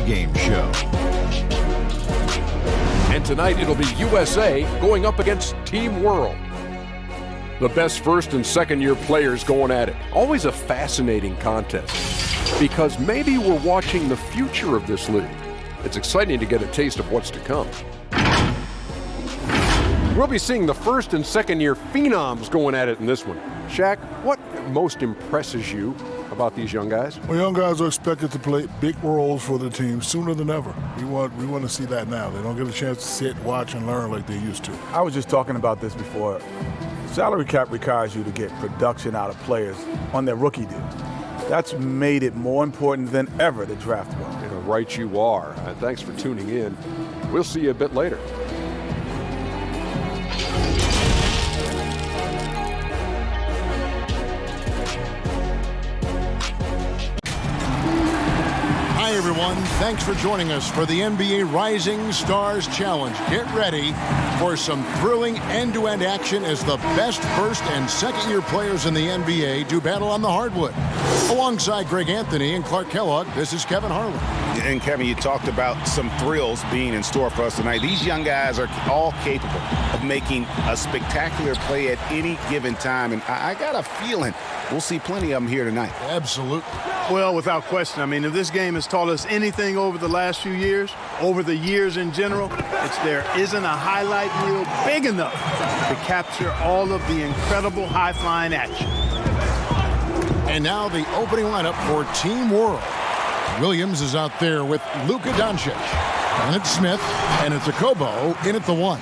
pregame show. And tonight it'll be USA going up against Team World. The best first and second year players going at it. Always a fascinating contest because maybe we're watching the future of this league. It's exciting to get a taste of what's to come. We'll be seeing the first and second year phenoms going at it in this one. Shaq, what most impresses you about these young guys? Well, young guys are expected to play big roles for the team sooner than ever. We want to see that now. They don't get a chance to sit, watch, and learn like they used to. I was just talking about this before. Salary cap requires you to get production out of players on their rookie deals. That's made it more important than ever to draft well. Right you are. And thanks for tuning in. We'll see you a bit later. Hi, everyone. Thanks for joining us for the NBA Rising Stars Challenge. Get ready for some thrilling end-to-end action as the best first and second-year players in the NBA do battle on the hardwood. Alongside Greg Anthony and Clark Kellogg, this is Kevin Harlan. And Kevin, you talked about some thrills being in store for us tonight. These young guys are all capable of making a spectacular play at any given time. And I got a feeling we'll see plenty of them here tonight. Absolutely. Well, without question. I mean, if this game has taught us anything over the last few years, over the years in general, it's there isn't a highlight reel big enough to capture all of the incredible high-flying action. And now the opening lineup for Team World. Williams is out there with Luka Doncic. And it's Smith, and it's Okobo in at the 1.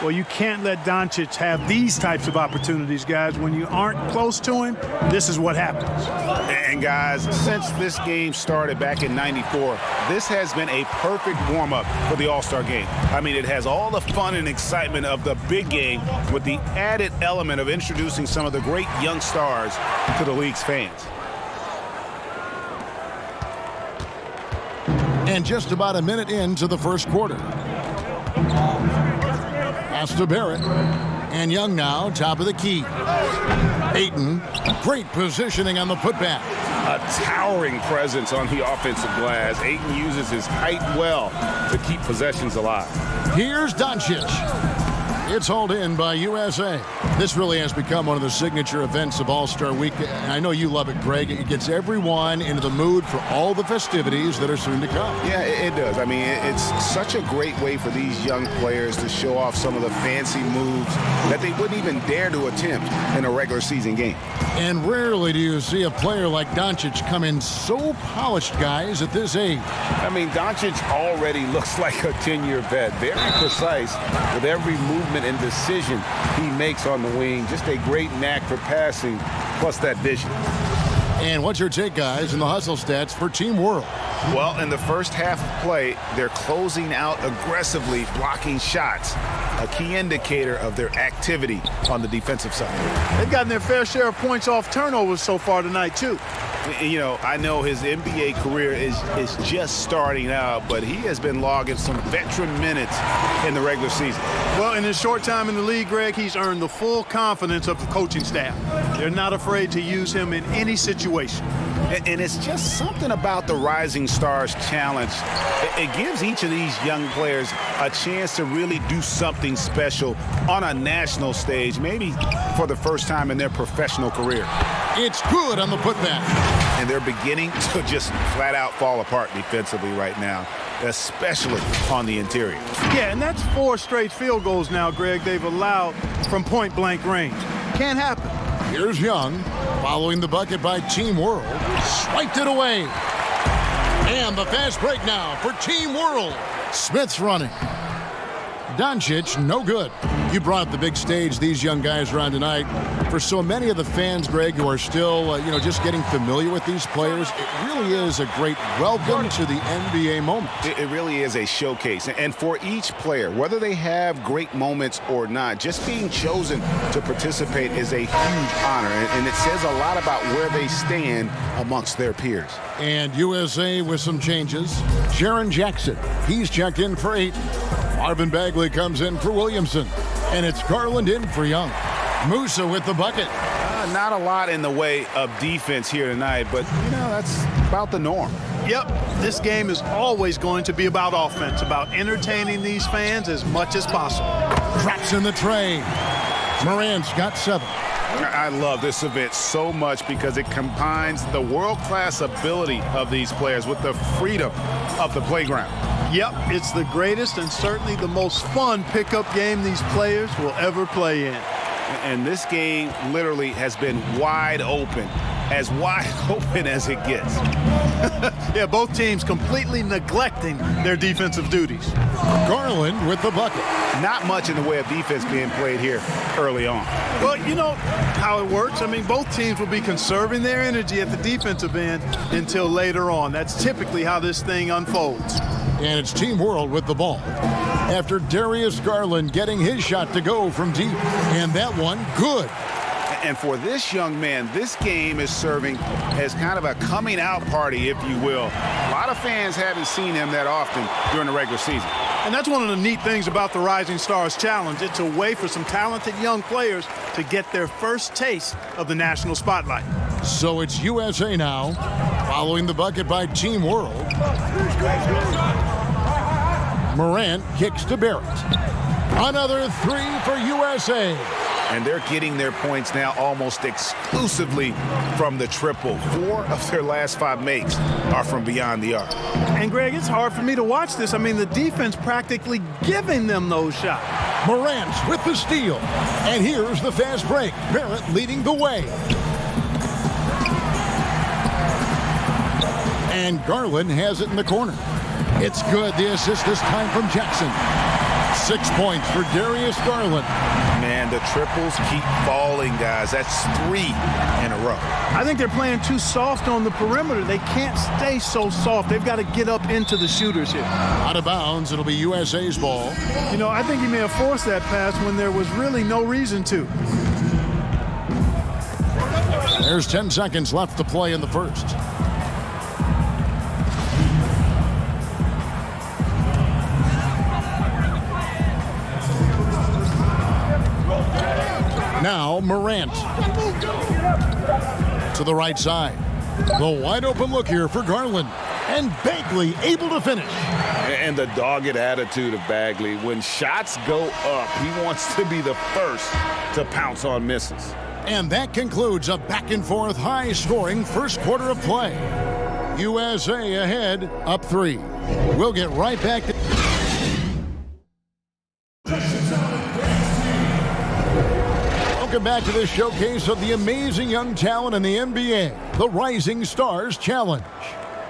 Well, you can't let Doncic have these types of opportunities, guys. When you aren't close to him, this is what happens. And guys, since this game started back in '94, this has been a perfect warm-up for the All-Star game. I mean, it has all the fun and excitement of the big game with the added element of introducing some of the great young stars to the league's fans. And just about a minute into the first quarter. Pass to Barrett. And Young now, top of the key. Ayton, great positioning on the putback. A towering presence on the offensive glass. Ayton uses his height well to keep possessions alive. Here's Doncic. It's hauled in by USA. This really has become one of the signature events of All-Star Week. And I know you love it, Greg. It gets everyone into the mood for all the festivities that are soon to come. Yeah, it does. I mean, it's such a great way for these young players to show off some of the fancy moves that they wouldn't even dare to attempt in a regular season game. And rarely do you see a player like Doncic come in so polished, guys, at this age. I mean, Doncic already looks like a 10-year vet. Very precise with every movement and decision he makes on the wing. Just a great knack for passing, plus that vision. And what's your take, guys, in the hustle stats for Team World? Well, in the first half of play, they're closing out aggressively, blocking shots, a key indicator of their activity on the defensive side. They've gotten their fair share of points off turnovers so far tonight, too. You know, I know his NBA career is just starting out, but he has been logging some veteran minutes in the regular season. Well, in his short time in the league, Greg, he's earned the full confidence of the coaching staff. They're not afraid to use him in any situation. And it's just something about the Rising Stars Challenge. It gives each of these young players a chance to really do something special on a national stage, maybe for the first time in their professional career. It's good on the putback. And they're beginning to just flat out fall apart defensively right now, especially on the interior. Yeah, and that's 4 straight field goals now, Greg, they've allowed from point-blank range. Can't happen. Here's Young, following the bucket by Team World. Swiped it away. And the fast break now for Team World. Smith's running. Doncic, no good. You brought up the big stage these young guys are on tonight. For so many of the fans, Greg, who are still, just getting familiar with these players, it really is a great welcome to the NBA moment. It really is a showcase. And for each player, whether they have great moments or not, just being chosen to participate is a huge honor. And it says a lot about where they stand amongst their peers. And USA with some changes. Jaren Jackson, he's checked in for 8. Marvin Bagley comes in for Williamson. And it's Garland in for Young. Musa with the bucket. Not a lot in the way of defense here tonight, but, that's about the norm. Yep, this game is always going to be about offense, about entertaining these fans as much as possible. Drops in the tray. Morant's got 7. I love this event so much because it combines the world-class ability of these players with the freedom of the playground. Yep, it's the greatest and certainly the most fun pickup game these players will ever play in. And this game literally has been wide open as it gets. Yeah, both teams completely neglecting their defensive duties. Garland with the bucket. Not much in the way of defense being played here early on. Well, you know how it works. I mean, both teams will be conserving their energy at the defensive end until later on. That's typically how this thing unfolds. And it's Team World with the ball. After Darius Garland getting his shot to go from deep. And that one, good. And for this young man, this game is serving as kind of a coming out party, if you will. A lot of fans haven't seen him that often during the regular season. And that's one of the neat things about the Rising Stars Challenge. It's a way for some talented young players to get their first taste of the national spotlight. So it's USA now, following the bucket by Team World. Morant kicks to Barrett. Another 3 for USA. And they're getting their points now almost exclusively from the triple. 4 of their last 5 makes are from beyond the arc. And, Greg, it's hard for me to watch this. I mean, the defense practically giving them those shots. Morant's with the steal. And here's the fast break. Barrett leading the way. And Garland has it in the corner. It's good. The assist this time from Jackson. 6 points for Darius Garland. Man, the triples keep falling, guys. That's 3 in a row. I think they're playing too soft on the perimeter. They can't stay so soft. They've got to get up into the shooters here. Out of bounds, it'll be USA's ball. You know, I think he may have forced that pass when there was really no reason to. There's 10 seconds left to play in the first. Now Morant to the right side. The wide open look here for Garland. And Bagley able to finish. And the dogged attitude of Bagley. When shots go up, he wants to be the first to pounce on misses. And that concludes a back-and-forth, high-scoring first quarter of play. USA ahead, up 3. We'll get right back to... Welcome back to this showcase of the amazing young talent in the NBA, the Rising Stars Challenge.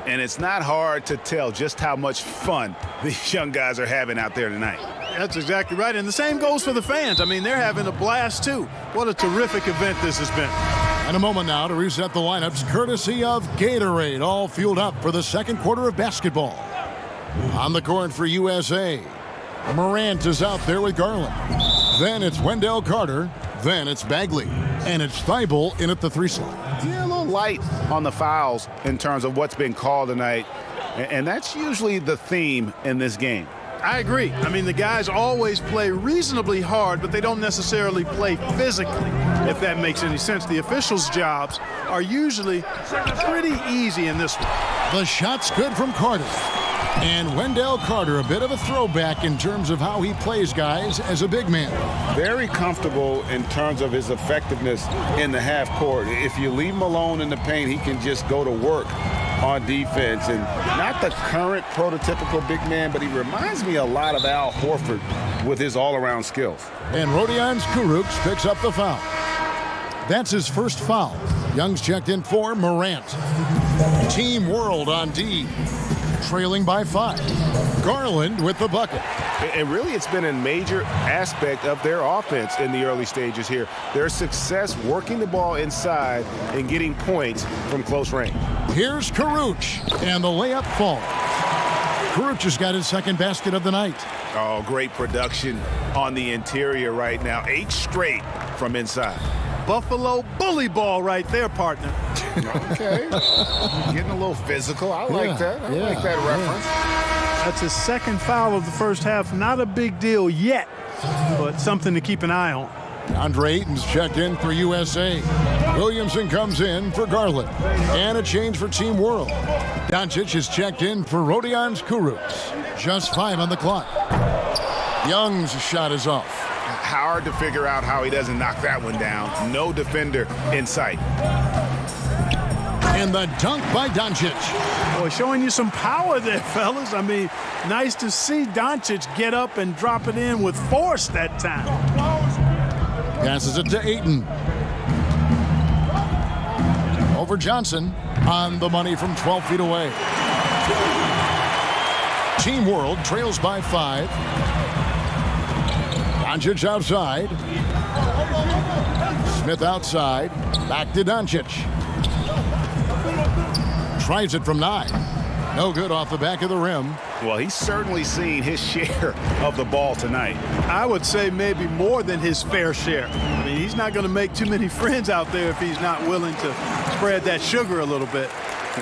And it's not hard to tell just how much fun these young guys are having out there tonight. That's exactly right. And the same goes for the fans. I mean, they're having a blast, too. What a terrific event this has been. And a moment now to reset the lineups, courtesy of Gatorade, all fueled up for the second quarter of basketball. On the court for USA, Morant is out there with Garland. Then it's Wendell Carter. Then it's Bagley. And it's Thibault in at the 3 slot. Yeah, a little light on the fouls in terms of what's been called tonight. And that's usually the theme in this game. I agree. I mean, the guys always play reasonably hard, but they don't necessarily play physically, if that makes any sense. The officials' jobs are usually pretty easy in this one. The shot's good from Carter. And Wendell Carter, a bit of a throwback in terms of how he plays guys as a big man. Very comfortable in terms of his effectiveness in the half court. If you leave him alone in the paint, he can just go to work on defense. And not the current prototypical big man, but he reminds me a lot of Al Horford with his all-around skills. And Rodions Kurucs picks up the foul. That's his first foul. Young's checked in for Morant. Team World on D, trailing by 5. Garland with the bucket. And really, it's been a major aspect of their offense in the early stages here. Their success working the ball inside and getting points from close range. Here's Kurucs, and the layup falls. Kurucs has got his second basket of the night. Oh, great production on the interior right now. 8 straight from inside. Buffalo bully ball right there, partner. Okay. Getting a little physical. I like that. I like that reference. That's his second foul of the first half. Not a big deal yet, but something to keep an eye on. Andre Ayton's checked in for USA. Williamson comes in for Garland. And a change for Team World. Doncic is checked in for Rodion's Kurucs. Just 5 on the clock. Young's shot is off. Hard to figure out how he doesn't knock that one down. No defender in sight. And the dunk by Doncic. Boy, showing you some power there, fellas. I mean, nice to see Doncic get up and drop it in with force that time. Passes it to Ayton. Over Johnson. On the money from 12 feet away. Team World trails by 5. Doncic outside. Smith outside. Back to Doncic. Tries it from 9. No good off the back of the rim. Well, he's certainly seen his share of the ball tonight. I would say maybe more than his fair share. I mean, he's not going to make too many friends out there if he's not willing to spread that sugar a little bit.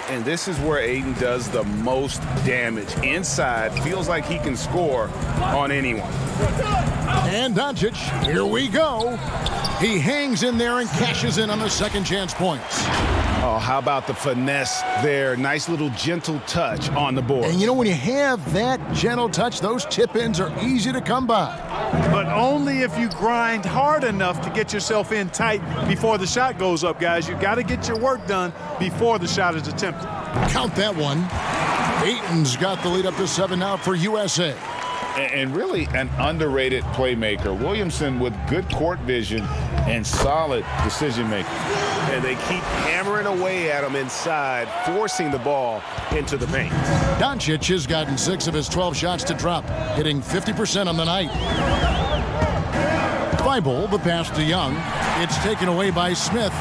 And this is where Ayton does the most damage. Inside, feels like he can score on anyone. And Doncic, here we go. He hangs in there and cashes in on the second chance points. Oh, how about the finesse there? Nice little gentle touch on the board. And you know, when you have that gentle touch, those tip-ins are easy to come by. But only if you grind hard enough to get yourself in tight before the shot goes up, guys. You got to get your work done before the shot is attempted. Count that one. Ayton's got the lead up to 7 now for USA. And really an underrated playmaker. Williamson with good court vision and solid decision-making. And they keep hammering away at him inside, forcing the ball into the paint. Doncic has gotten 6 of his 12 shots to drop, hitting 50% on the night. Thibault, the pass to Young. It's taken away by Smith.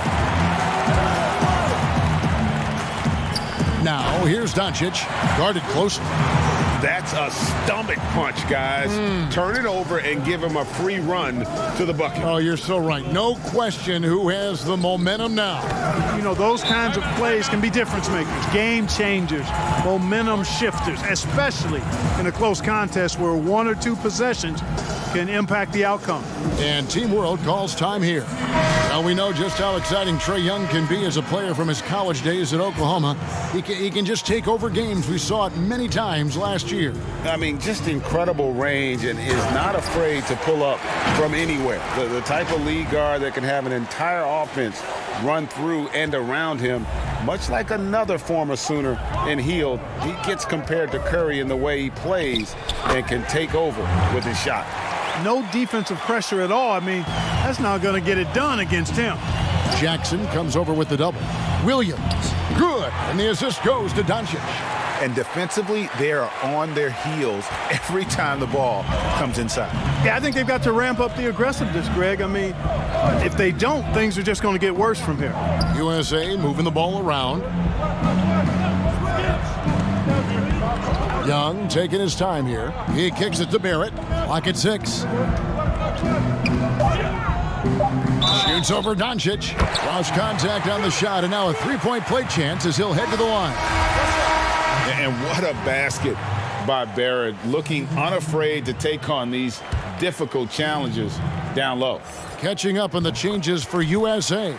Now, here's Doncic, guarded closely. That's a stomach punch, guys. Turn it over and give him a free run to the bucket. Oh, you're so right. No question who has the momentum now. You know, those kinds of plays can be difference makers, game changers, momentum shifters, especially in a close contest where 1 or 2 possessions can impact the outcome. And Team World calls time here. Now we know just how exciting Trae Young can be as a player from his college days at Oklahoma. He can just take over games. We saw it many times last year. I mean, just incredible range and is not afraid to pull up from anywhere. The type of lead guard that can have an entire offense run through and around him, much like another former Sooner in Hield. He gets compared to Curry in the way he plays and can take over with his shot. No defensive pressure at all. I mean, that's not going to get it done against him. Jackson comes over with the double. Williams, good. And the assist goes to Doncic. And defensively, they are on their heels every time the ball comes inside. Yeah, I think they've got to ramp up the aggressiveness, Greg. I mean, if they don't, things are just going to get worse from here. USA moving the ball around. Young taking his time here. He kicks it to Barrett. Clock at 6. Shoots over Doncic. Lost contact on the shot, and now a three-point play chance as he'll head to the line. And what a basket by Barrett, looking unafraid to take on these difficult challenges down low. Catching up on the changes for USA.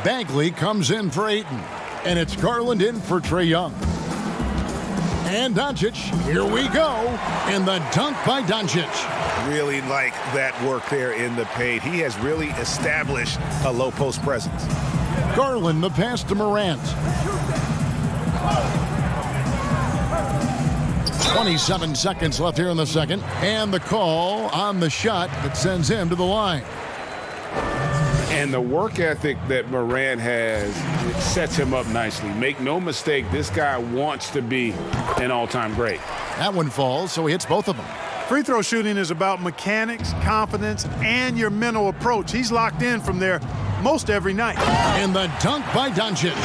Bagley comes in for Ayton, and it's Garland in for Trae Young. And Doncic, here we go, and the dunk by Doncic. Really like that work there in the paint. He has really established a low post presence. Garland, the pass to Morant. 27 seconds left here in the second, and the call on the shot that sends him to the line. And the work ethic that Morant has, it sets him up nicely. Make no mistake, this guy wants to be an all-time great. That one falls, so he hits both of them. Free throw shooting is about mechanics, confidence, and your mental approach. He's locked in from there most every night. And the dunk by Doncic.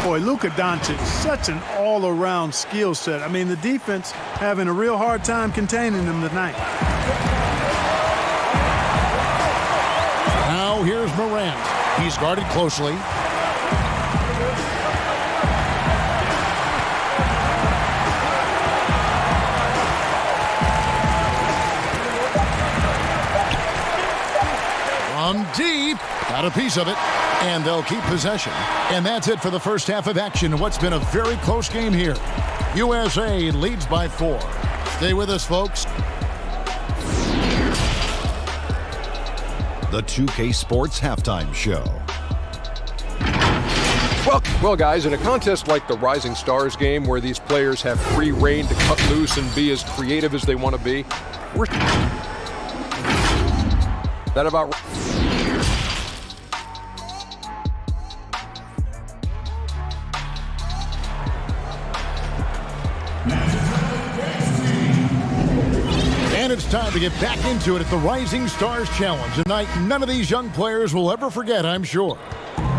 Boy, Luka Doncic, such an all-around skill set. I mean, the defense having a real hard time containing him tonight. Now here's Morant. He's guarded closely. From deep, Got a piece of it, and they'll keep possession. And that's it for the first half of action. What's been a very close game here. USA leads by 4. Stay with us, folks. The 2K Sports Halftime Show. Well, guys, in a contest like the Rising Stars game, where these players have free reign to cut loose and be as creative as they want to be, that about. And it's time to get back into it at the Rising Stars Challenge. A night none of these young players will ever forget, I'm sure.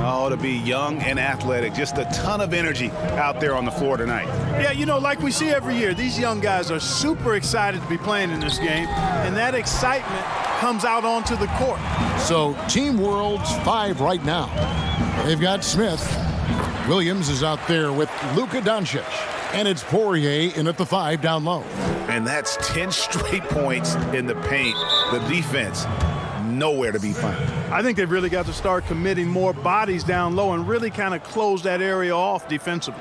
Oh, to be young and athletic. Just a ton of energy out there on the floor tonight. Yeah, you know, like we see every year, these young guys are super excited to be playing in this game, and that excitement comes out onto the court. So, Team World's 5 right now. They've got Smith. Williams is out there with Luka Doncic. And it's Poirier in at the 5 down low. And that's 10 straight points in the paint. The defense, nowhere to be found. I think they've really got to start committing more bodies down low and really kind of close that area off defensively.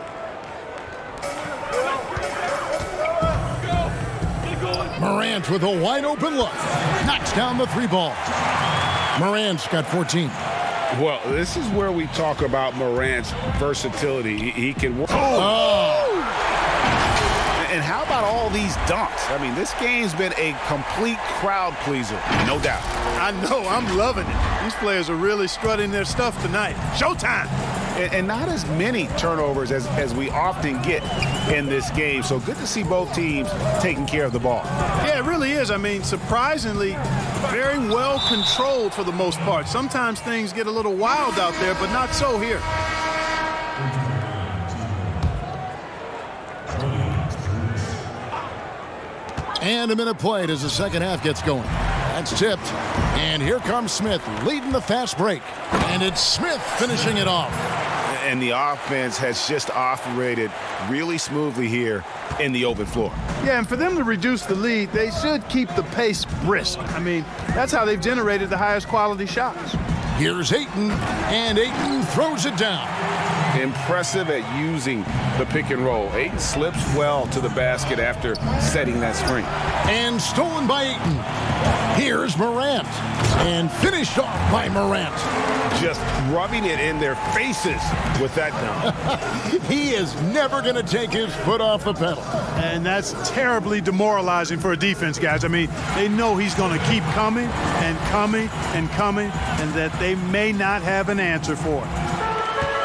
Morant with a wide open look. Knocks down the 3 ball. Morant's got 14. Well, this is where we talk about Morant's versatility. He can work. And how about all these dunks? I mean, this game's been a complete crowd pleaser, no doubt. I know, I'm loving it. These players are really strutting their stuff tonight. Showtime! And not as many turnovers as we often get in this game. So good to see both teams taking care of the ball. Yeah, it really is. I mean, surprisingly, very well controlled for the most part. Sometimes things get a little wild out there, but not so here. And a minute played as the second half gets going. That's tipped. And here comes Smith leading the fast break. And it's Smith finishing it off. And the offense has just operated really smoothly here in the open floor. Yeah, and for them to reduce the lead, they should keep the pace brisk. I mean, that's how they've generated the highest quality shots. Here's Ayton, and Ayton throws it down. Impressive at using the pick and roll. Ayton slips well to the basket after setting that screen. And stolen by Ayton. Here's Morant. And finished off by Morant. Just rubbing it in their faces with that dunk. He is never going to take his foot off the pedal. And that's terribly demoralizing for a defense, guys. I mean, they know he's going to keep coming and coming and coming, and that they may not have an answer for it.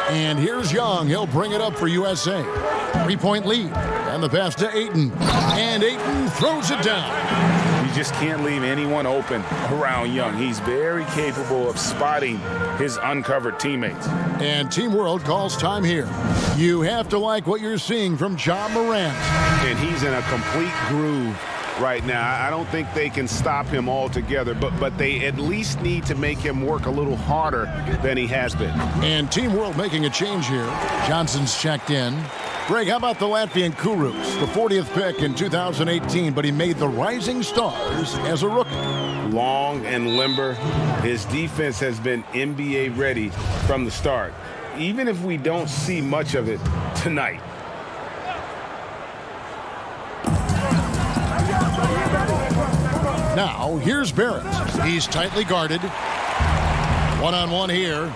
And here's Young. He'll bring it up for USA. 3-point lead. And the pass to Ayton. And Ayton throws it down. You just can't leave anyone open around Young. He's very capable of spotting his uncovered teammates. And Team World calls time here. You have to like what you're seeing from Ja Morant. And he's in a complete groove right now. I don't think they can stop him altogether, but they at least need to make him work a little harder than he has been. And Team World making a change here. Johnson's checked in. Greg, how about the Latvian Kurucs, the 40th pick in 2018, but he made the Rising Stars as a rookie. Long and limber. His defense has been NBA ready from the start, even if we don't see much of it tonight. Now, here's Barrett. He's tightly guarded. One-on-one here.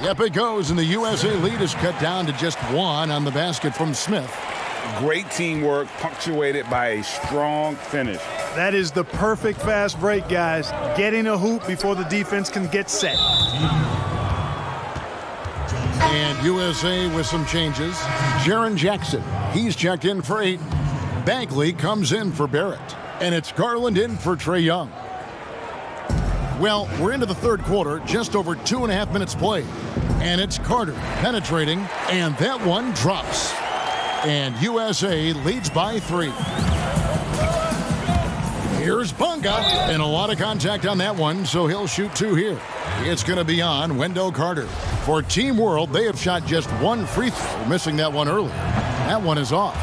Yep, it goes, and the USA lead is cut down to just 1 on the basket from Smith. Great teamwork, punctuated by a strong finish. That is the perfect fast break, guys. Getting a hoop before the defense can get set. And USA with some changes. Jaren Jackson, he's checked in for 8. Bagley comes in for Barrett. And it's Garland in for Trae Young. Well, we're into the third quarter, just over 2.5 minutes played. And it's Carter penetrating, and that one drops. And USA leads by 3. Here's Bunga, and a lot of contact on that one, so he'll shoot 2 here. It's going to be on Wendell Carter. For Team World, they have shot just 1 free throw, missing that one earlier. That one is off.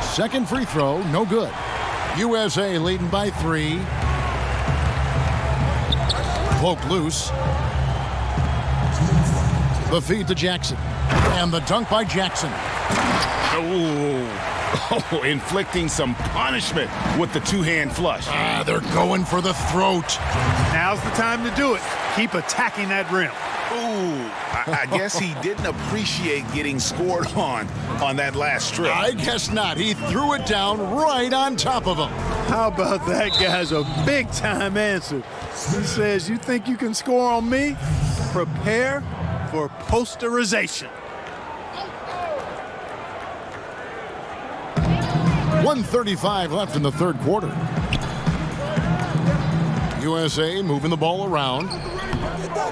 Second free throw, no good. USA leading by 3. Poked loose. The feed to Jackson. And the dunk by Jackson. Oh, inflicting some punishment with the two-hand flush. They're going for the throat. Now's the time to do it. Keep attacking that rim. Ooh, I guess he didn't appreciate getting scored on that last trip. I guess not. He threw it down right on top of him. How about that guy's a big-time answer? He says, you think you can score on me? Prepare for posterization. 1:35 left in the third quarter. USA moving the ball around.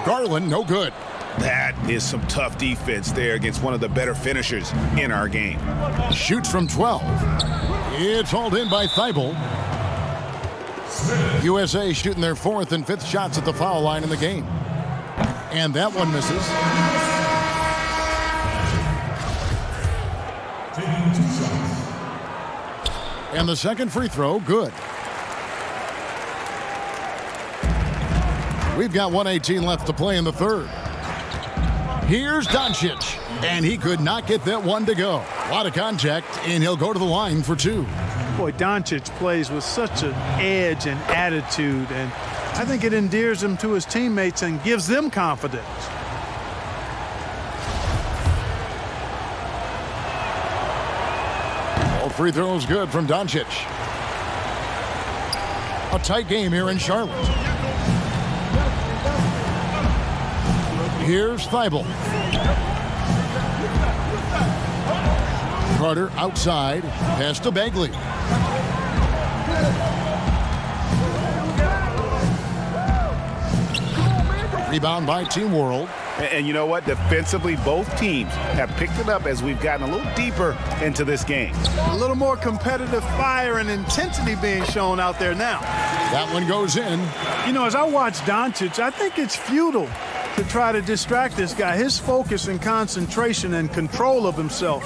Garland, no good. That is some tough defense there against one of the better finishers in our game. Shoots from 12. It's hauled in by Thibault. USA shooting their 4th and 5th shots at the foul line in the game. And that one misses. And the second free throw, good. We've got 1:18 left to play in the third. Here's Doncic, and he could not get that one to go. A lot of contact, and he'll go to the line for 2. Boy, Doncic plays with such an edge and attitude, and I think it endears him to his teammates and gives them confidence. All free throws good from Doncic. A tight game here in Charlotte. Here's Thibault. Carter outside. Pass to Bagley. Rebound by Team World. And you know what? Defensively, both teams have picked it up as we've gotten a little deeper into this game. A little more competitive fire and intensity being shown out there now. That one goes in. You know, as I watch Doncic, I think it's futile to try to distract this guy. His focus and concentration and control of himself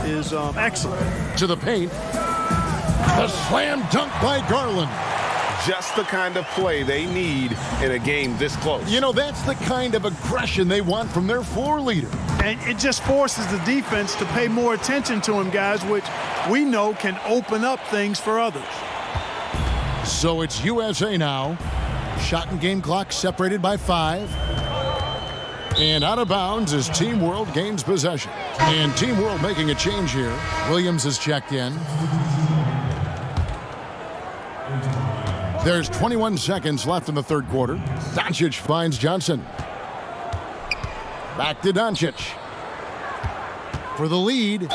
is excellent. To the paint. The slam dunk by Garland. Just the kind of play they need in a game this close. You know, that's the kind of aggression they want from their floor leader. And it just forces the defense to pay more attention to him, guys, which we know can open up things for others. So it's USA now. Shot and game clock separated by 5. And out of bounds as Team World gains possession. And Team World making a change here. Williams is checked in. There's 21 seconds left in the third quarter. Doncic finds Johnson. Back to Doncic. For the lead.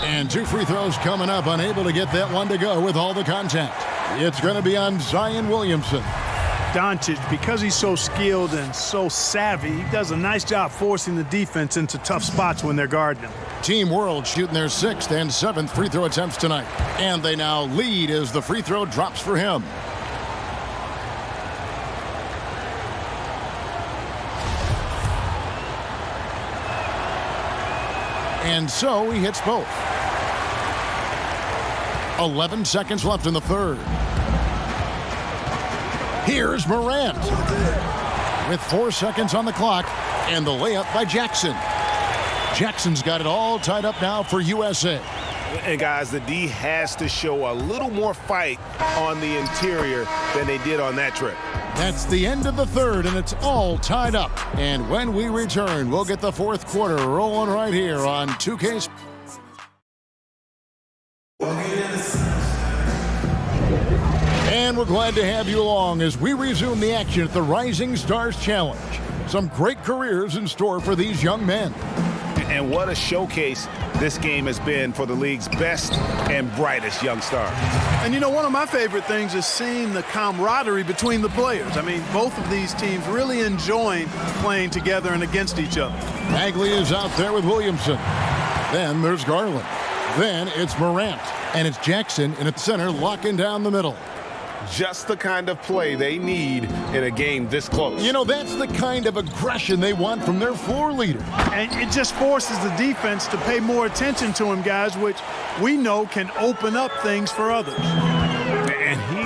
And 2 free throws coming up. Unable to get that one to go with all the contact. It's going to be on Zion Williamson. Doncic, because he's so skilled and so savvy, he does a nice job forcing the defense into tough spots when they're guarding him. Team World shooting their 6th and 7th free throw attempts tonight. And they now lead as the free throw drops for him. And so he hits both. 11 seconds left in the third. Here's Morant. With 4 seconds on the clock, and the layup by Jackson. Jackson's got it all tied up now for USA. And guys, the D has to show a little more fight on the interior than they did on that trip. That's the end of the third, and it's all tied up. And when we return, we'll get the fourth quarter rolling right here on 2K. And we're glad to have you along as we resume the action at the Rising Stars Challenge. Some great careers in store for these young men. And what a showcase this game has been for the league's best and brightest young stars. And you know, one of my favorite things is seeing the camaraderie between the players. I mean, both of these teams really enjoying playing together and against each other. Bagley is out there with Williamson. Then there's Garland. Then it's Morant. And it's Jackson in its center, locking down the middle. Just the kind of play they need in a game this close. You know, that's the kind of aggression they want from their floor leader. And it just forces the defense to pay more attention to him, guys, which we know can open up things for others.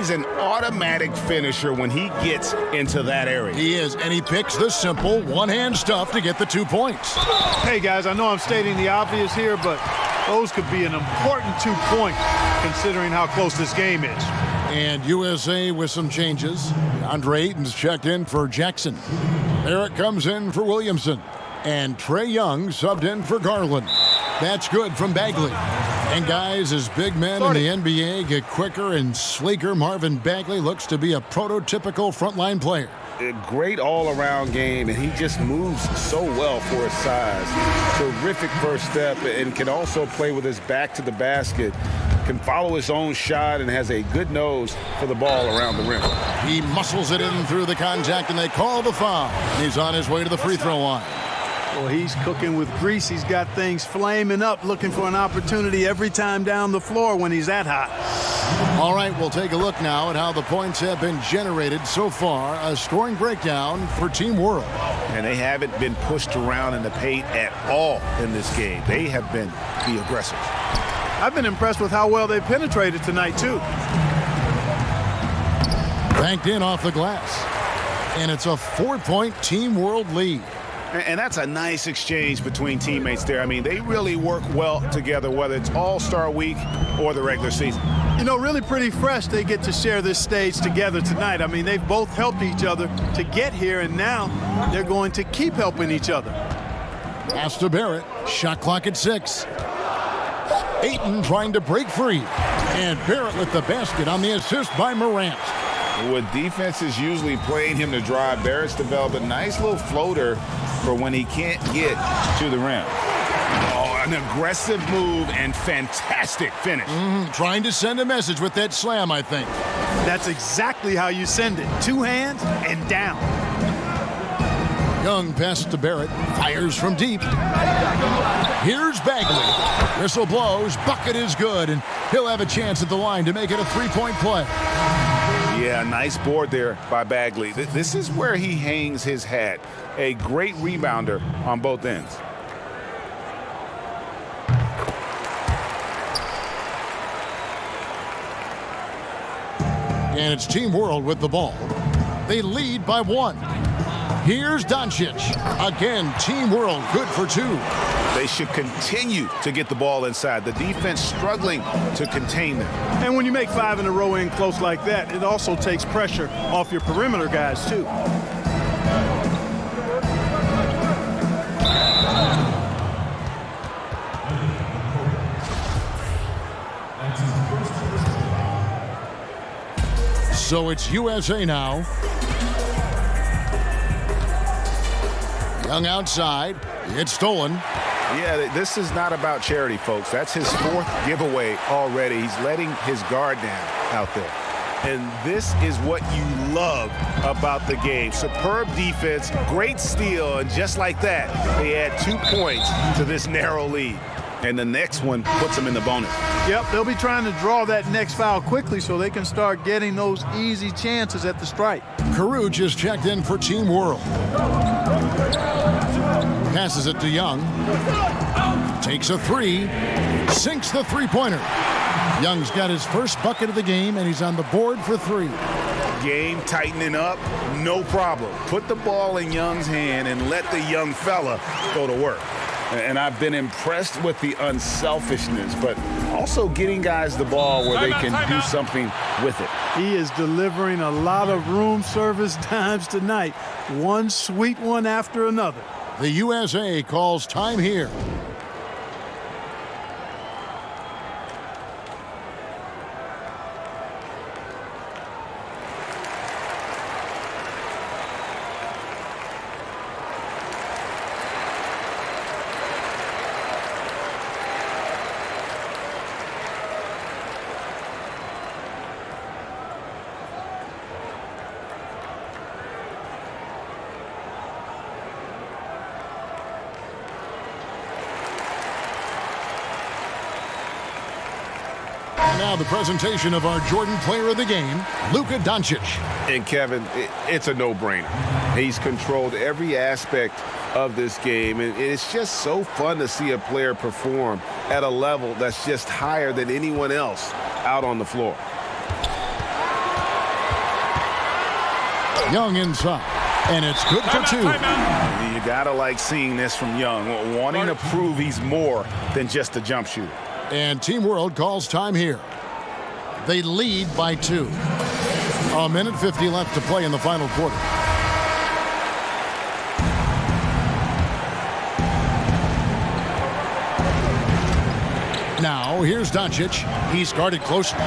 He's an automatic finisher when he gets into that area. He is, and he picks the simple one-hand stuff to get the 2 points. Hey, guys, I know I'm stating the obvious here, but those could be an important 2 points considering how close this game is. And USA with some changes. Andre Ayton's checked in for Jackson. Barrett comes in for Williamson. And Trae Young subbed in for Garland. That's good from Bagley. And guys, as big men in the NBA get quicker and sleeker, Marvin Bagley looks to be a prototypical frontline player. A great all-around game, and he just moves so well for his size. Terrific first step, and can also play with his back to the basket. Can follow his own shot and has a good nose for the ball around the rim. He muscles it in through the contact, and they call the foul. He's on his way to the free throw line. Well, he's cooking with grease. He's got things flaming up, looking for an opportunity every time down the floor when he's that hot. All right, we'll take a look now at how the points have been generated so far. A scoring breakdown for Team World. And they haven't been pushed around in the paint at all in this game. They have been the aggressors. I've been impressed with how well they penetrated tonight, too. Banked in off the glass. And it's a 4-point Team World lead. And that's a nice exchange between teammates there. I mean, they really work well together, whether it's All-Star Week or the regular season. You know, really pretty fresh they get to share this stage together tonight. I mean, they've both helped each other to get here, and now they're going to keep helping each other. Pass to Barrett. Shot clock at 6. Ayton trying to break free. And Barrett with the basket on the assist by Morant. With defenses usually playing him to drive, Barrett's developed a nice little floater for when he can't get to the rim. Oh, an aggressive move and fantastic finish. Trying to send a message with that slam, I think. That's exactly how you send it. 2 hands and down. Young passes to Barrett. Fires from deep. Here's Bagley. Whistle blows. Bucket is good, and he'll have a chance at the line to make it a 3-point play. Yeah, nice board there by Bagley. This is where he hangs his hat. A great rebounder on both ends. And it's Team World with the ball. They lead by 1. Here's Doncic. Again, Team World good for 2. They should continue to get the ball inside. The defense struggling to contain them. And when you make 5 in a row in close like that, it also takes pressure off your perimeter guys, too. So it's USA now. Young outside. It's stolen. Yeah, this is not about charity, folks. That's his 4th giveaway already. He's letting his guard down out there. And this is what you love about the game. Superb defense, great steal, and just like that, they add 2 points to this narrow lead. And the next one puts them in the bonus. Yep, they'll be trying to draw that next foul quickly so they can start getting those easy chances at the stripe. Carew just checked in for Team World. Passes it to Young. Takes a 3. Sinks the three-pointer. Young's got his first bucket of the game, and he's on the board for 3. Game tightening up, no problem. Put the ball in Young's hand and let the young fella go to work. And I've been impressed with the unselfishness, but also getting guys the ball where they can do something with it. He is delivering a lot of room service dimes tonight. One sweet one after another. The USA calls time here. Now the presentation of our Jordan Player of the Game, Luka Doncic. And Kevin, it's a no-brainer. He's controlled every aspect of this game, and it's just so fun to see a player perform at a level that's just higher than anyone else out on the floor. Young inside, and it's good for two. You gotta like seeing this from Young, wanting to prove he's more than just a jump shooter. And Team World calls time here. They lead by 2. A minute 50 left to play in the final quarter. Now, here's Doncic. He's guarded closely.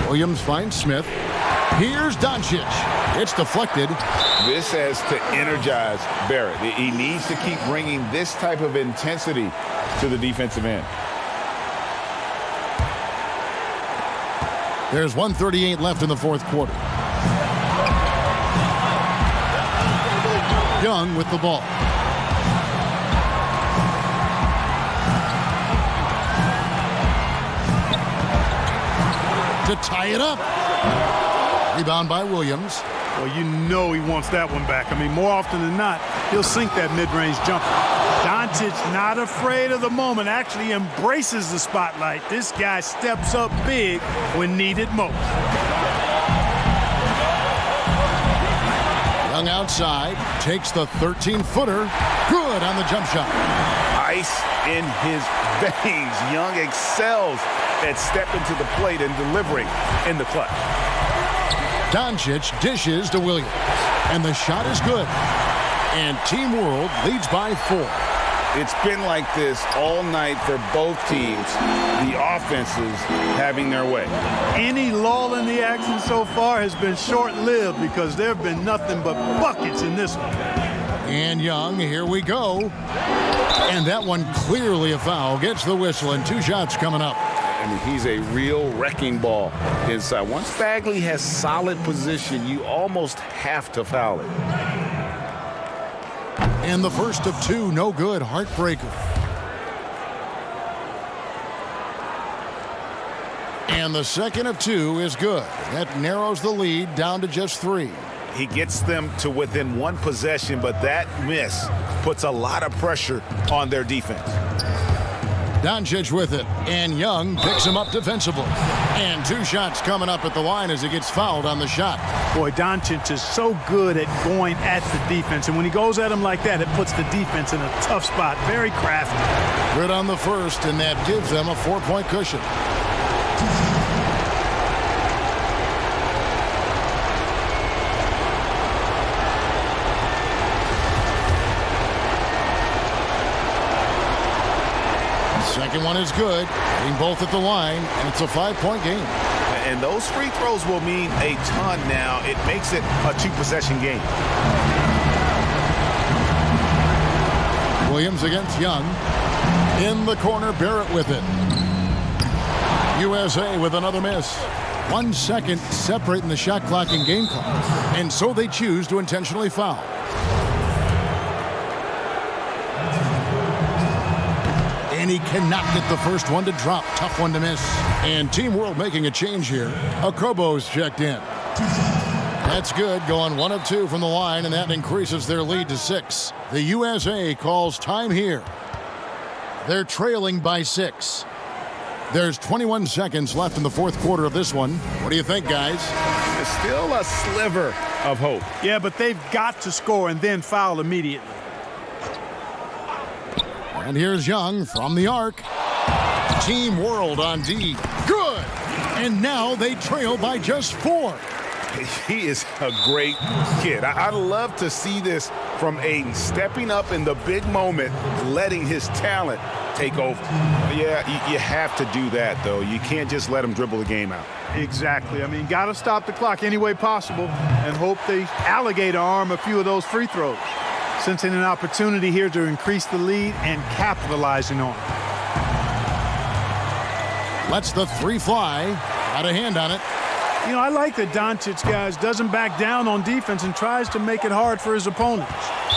Williams finds Smith. Here's Doncic. It's deflected. This has to energize Barrett. He needs to keep bringing this type of intensity to the defensive end. There's 1:38 left in the fourth quarter. Young with the ball. To tie it up. Rebound by Williams. Well, you know he wants that one back. I mean, more often than not, he'll sink that mid-range jumper. Doncic not afraid of the moment, actually embraces the spotlight. This guy steps up big when needed most. Young outside, takes the 13-footer. Good on the jump shot. Ice in his veins. Young excels at stepping to the plate and delivering in the clutch. Doncic dishes to Williams, and the shot is good. And Team World leads by 4. It's been like this all night for both teams. The offenses having their way. Any lull in the action so far has been short-lived because there have been nothing but buckets in this one. And Young, here we go. And that one clearly a foul. Gets the whistle, and 2 shots coming up. I mean, he's a real wrecking ball inside. Once Bagley has solid position, you almost have to foul it. And the first of 2, no good. Heartbreaker. And the second of 2 is good. That narrows the lead down to just 3. He gets them to within 1 possession, but that miss puts a lot of pressure on their defense. Doncic with it, and Young picks him up defensively. And 2 shots coming up at the line as he gets fouled on the shot. Boy, Doncic is so good at going at the defense, and when he goes at him like that, it puts the defense in a tough spot. Very crafty. Good on the first, and that gives them a 4-point cushion. Second one is good. Hitting both at the line, and it's a 5-point game. And those free throws will mean a ton now. It makes it a 2-possession game. Williams against Young. In the corner, Barrett with it. USA with another miss. 1 second separating the shot clock and game clock. And so they choose to intentionally foul. And he cannot get the first one to drop. Tough one to miss. And Team World making a change here. Okobo's checked in. That's good. Going 1 of 2 from the line, and that increases their lead to 6. The USA calls time here. They're trailing by 6. There's 21 seconds left in the fourth quarter of this one. What do you think, guys? There's still a sliver of hope. Yeah, but they've got to score and then foul immediately. And here's Young from the arc. Team World on D. Good! And now they trail by just 4. He is a great kid. I love to see this from Aiden, stepping up in the big moment, letting his talent take over. Yeah, you have to do that, though. You can't just let him dribble the game out. Exactly. I mean, got to stop the clock any way possible and hope they alligator arm a few of those free throws. Sensing an opportunity here to increase the lead and capitalizing on it. Lets the 3 fly. Got a hand on it. You know, I like that Doncic, guys, doesn't back down on defense and tries to make it hard for his opponents.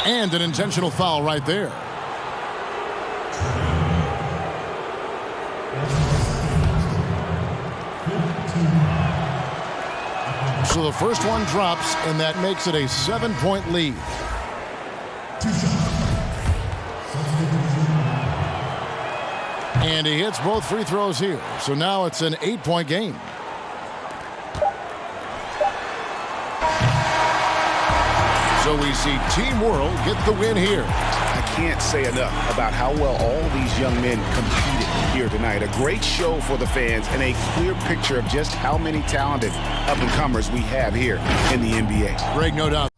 And an intentional foul right there. So the first one drops, and that makes it a 7-point lead. And he hits both free throws here. So now it's an 8-point game. So we see Team World get the win here. I can't say enough about how well all these young men competed here tonight. A great show for the fans and a clear picture of just how many talented up-and-comers we have here in the NBA. Greg, no doubt.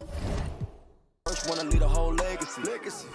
First one to lead a whole legacy.